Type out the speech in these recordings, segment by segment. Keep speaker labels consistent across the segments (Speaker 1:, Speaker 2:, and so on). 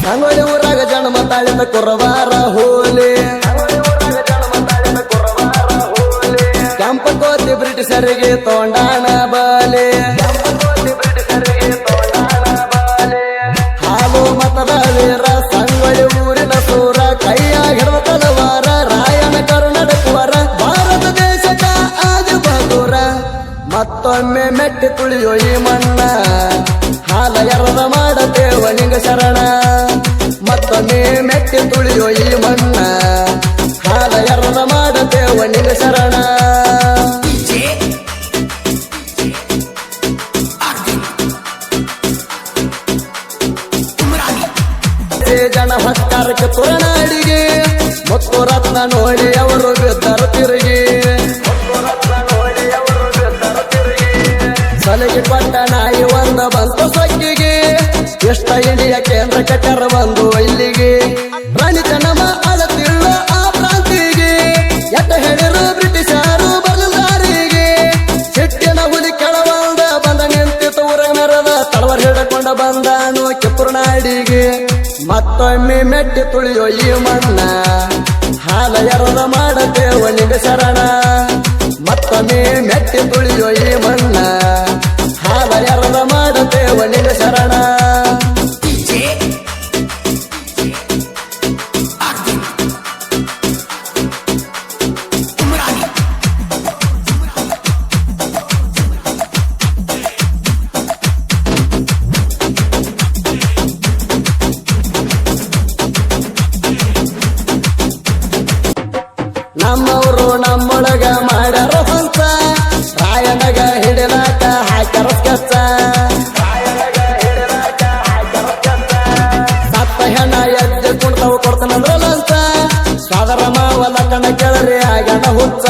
Speaker 1: ಸಂಗೊಳ್ಳಿ ಊರಾಗ ಜನ್ಮ ತಾಳಿದ ಕುರವಾರ ಹೋಲಿ ಕೆಂಪ ಕೋತಿ ಬ್ರಿಟಿಷರಿಗೆ ತೋಂಡಾಣ ಬಾಲೆ ಹಾಲು ಮತದ ವೀರ ಸಂಗೊಳ್ಳಿ ಊರಿನ ಸೂರ ಕೈಯ ಹಿಡಿದ ತಲವಾರ ರಾಯನ ಕರುನಾಟಕವರ ಭಾರತ ದೇಶದ ಆಜು ಬಹದ್ದೂರ ಮತ್ತೊಮ್ಮೆ ಮೆಟ್ಟಿ ತುಳಿಯೋ ಈ ಮಣ್ಣ ಹಾಲ ಎರದ ಮಾಡತೇವ ನಿಂಗ ಶರಣ ಮತ್ತೊಮ್ಮೆ ಮೆಟ್ಟಿ ತುಳಿಯೋ ಈ ಮಣ್ಣ ಹಾಲ ಎರದ ಮಾಡತೇವ ನಿಂಗ ಶರಣ ಜನ ಹತ್ತಾರಕ್ಕೆ ತುರನಾಡಿಗೆ ಮತ್ತು ರತ್ನ ನೋಡಿ ಅವರು ಬಿದ್ದರು ತಿರುಗಿ ಸಲಿಗೆ ಕೊಟ್ಟ ನಾಯಿ ಒಂದ ಬಂತು ಸೊಕ್ಕಿಗೆ ಎಷ್ಟ ಇಂಡಿಯ ಕೇಂದ್ರ ಕಟ್ಟರ ಬಂದು ಇಲ್ಲಿಗೆ ರಾಣಿ ಚೆನ್ನಮ್ಮ ಅಳತಿಳ್ಳ ಆ ಪ್ರಾಂತಿಗೆ ಎಟ್ಟ ಹೇಳಿರು ಬ್ರಿಟಿಷರು ಬರಲಾರಿಗೆ ಸಿಟ್ಟಿನ ಹುಲಿ ಕೆಳವಂದ ಬಂದ ನಿಂತಿತು ಊರ ಮೆರದ ತಳವರ್ ಹಿಡಕೊಂಡ ಬಂದಾನು ಕಿತ್ತೂರ್ನಾಡಿಗೆ ಮತ್ತೊಮ್ಮೆ ಮೆಟ್ಟಿ ತುಳಿಯೋ ಈ ಮಣ್ಣ ಹಾಲ ಎರದ ಮಾಡತೇವ ನಿಂಗ ಶರಣ ಮತ್ತೊಮ್ಮೆ ಮೆಟ್ಟಿ ತುಳಿಯೋ ಈ ಮಣ್ಣ ಹಾಲ ಎರದ ಮಾಡತೇವ ನಿಂಗ ಶರಣ ನಮ್ಮವರು ನಮ್ಮೊಳಗ ಮಾಡ್ಯಾರ ಹೊಂಚ ರಾಯನಗ ಹಿಡಿಲಾಕ ಹಾಕ್ಯಾರ ಕೆಚ್ಚ ಸತ್ತ ಹೆಣ ಎದ್ದು ಕುಣ್ತಾವು ಕೊಡ್ತಾನಂದ್ರ ಲಂಚ ಸಾದರ ಮಾವಲ ಕಣ ಕೆಳರಿ ಆಗ್ಯಾನ ಹುಚ್ಚ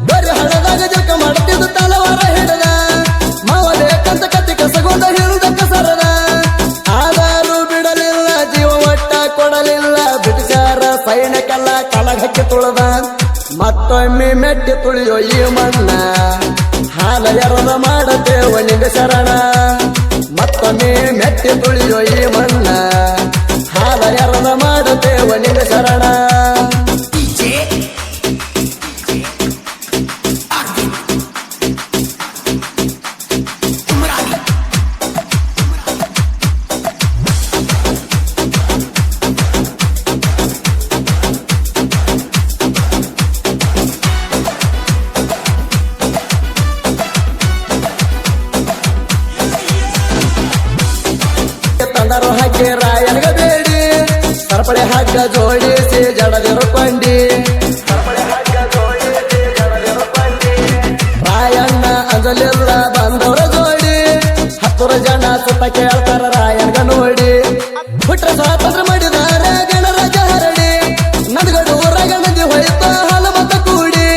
Speaker 1: ಬರೀ ಹಳದಾಗ ಜಕ ಮಾಡ್ತಿದ್ದು ತಲವಾರ ಹಿಡದ ಮಾವ ಬೇಕಂತ ಕತ್ತಿ ಕಸಗೊಂಡ ಹಿಡಿದ ಕಸರದ ಆದರೂ ಬಿಡಲಿಲ್ಲ ಜೀವ ಒಟ್ಟ ಕೊಡಲಿಲ್ಲ ಬ್ರಿಟಿಷರ ಸೈನ್ಯಕ್ಕೆಲ್ಲ ಕಳಗಕ್ಕೆ ತುಳದ ಮತ್ತೊಮ್ಮೆ ಮೆಟ್ಟಿ ತುಳಿಯೋ ಈ ಮಣ್ಣ ಹಾಲ ಎರದ ಮಾಡತೇವ ನಿಂಗ ಶರಣ ಮತ್ತೊಮ್ಮೆ ಮೆಟ್ಟಿ ತುಳಿಯೋ ಈ ಮಣ್ಣ ಹಾಲ ಎರದ ಮಾಡತೇವ ನಿಂಗ ಶರಣ ತಂದರು ಹಾಕಿ ರಾಯನಿಗ ಬೇಡಿ ಸರಪಳಿ ಹಗ್ಗ ಜೋಡಿಸಿ ಜಡದಿರು ಕೊಂಡಿ ರಾಯಣ್ಣ ಅಂಜಲಿಲ್ಲ ಬಂದವರ ಜೋಡಿ 10 ಜನ ಸುತ್ತ ಕೇಳ್ತಾರ ರಾಯನ್ಗ ನೋಡಿ ಹುಟ್ರ ಸ್ವಾತಂತ್ರ್ಯ ಮಾಡಿದಾರೆ ಗಣರಾಜ ಹರಡಿ ನದಗಡು ಊರಾಗ ನದಿ ಹೋಯ್ತು ಹಾಲು ಮತ ಕೂಡಿ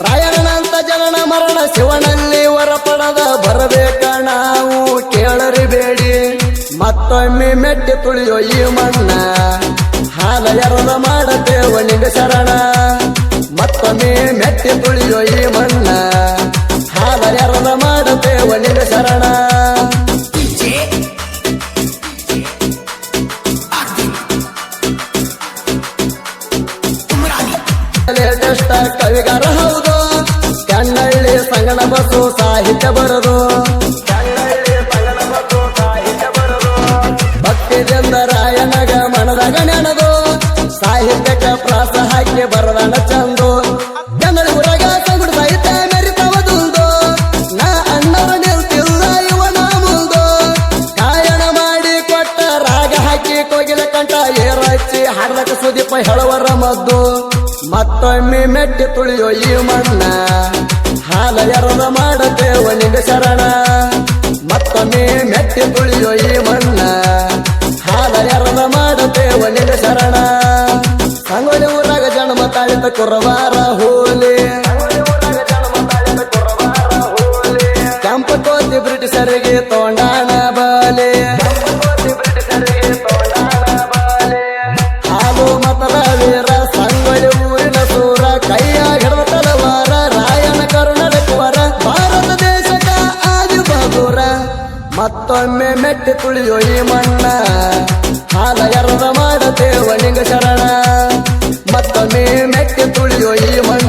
Speaker 1: ರಾಯಣ್ಣನಂತ ಜನನ ಮರಣ ಶಿವನಲ್ಲಿ ವರ ಪಡದ ಬರಬೇಕ ನಾವು ಕೇಳರಿ ಬೇಡಿ ಮತ್ತೊಮ್ಮೆ ಮೆಟ್ಟಿ ತುಳಿಯೋ ಈ ಮಣ್ಣ ಹಾಲ ಎರದ ಮಾಡತೇವ ನಿಂಗ ಶರಣ ಮತ್ತೊಮ್ಮೆ ಮೆಟ್ಟಿ ತುಳಿಯೋ ಈ ಮಣ್ಣ ಹಾಲ ಎರದ ಮಾಡತೇವ ನಿಂಗ ಶರಣ ಲೇಟೆಸ್ಟ್ ಕವಿಗಾರ ಹೌದು ಕನ್ನಳ್ಳಿ ಸಂಗಣ ಬಸು ಸಾಹಿತ್ಯ ಬರದು ಭಕ್ತಿದಿಂದ ರಾಯನಗ ಮನದಾಗ ನೆನದು ಸಾಹಿತ್ಯಕ ಪ್ರಾಸ ಹಾಕಿ ಬರದಾನ ಚಂದು ಕನ್ನಡ ಊರಾಗ ಸಂಗುಡ ಸಾಹಿತ್ಯ ಮೆರಿತವದುಂದು ನಾ ಅಣ್ಣರ ನಿಲ್ತಿಲ್ಲ ಇವನ ಮುಂದು ಗಾಯನ ಮಾಡಿ ಕೊಟ್ಟ ರಾಗ ಹಾಕಿ ಕೋಗಿಲ ಕಂಠ ಏರಚ್ಚಿ ಹಾಡ್ಲಕ ಸುದೀಪ ಹೇಳುವರ ಮದ್ದು ಮತ್ತೊಮ್ಮೆ ಮೆಟ್ಟಿ ತುಳಿಯೋ ಈ ಮಣ್ಣ ಹಾಲ ಎರದ ಮಾಡತೇವ ನಿಂಗ ಶರಣ ಮತ್ತೊಮ್ಮೆ ಮೆಟ್ಟಿ ತುಳಿಯೋ ಈ ಮಣ್ಣ ಹಾಲ ಎರದ ಮಾಡತೇವ ನಿಂಗ ಶರಣ ಸಂಗೊಳ್ಳಿ ಊರಾಗ ಜನ್ಮ ತಾಳಿದ ಕುರವಾರ ಹೋಲಿ ಕೆಂಪ ಕೋತಿ ಬ್ರಿಟಿಷರಿಗೆ ತೋಂಡಾಣ ಬಾಲೆ ಹಾಲು ಮತದ ವೀರ ಸಂಗೊಳ್ಳಿ ಊರಿನ ಸೂರ ಕೈಯ ಹಿಡಿದ ತಲವಾರ ರಾಯನ ಕರುನಾಟಕವರ ಭಾರತ ದೇಶದ ಆಜು ಬಹದ್ದೂರ ಮತ್ತೊಮ್ಮೆ ಮೆಟ್ಟಿ ತುಳಿಯೋ ಈ ಮಣ್ಣ ಹಾಲ ಎರದ ಮಾಡತೇವ ನಿಂಗ ಶರಣ ಮತ್ತೊಮ್ಮೆ ಮೆಟ್ಟಿ ತುಳಿಯೋ ಈ ಮಣ್ಣ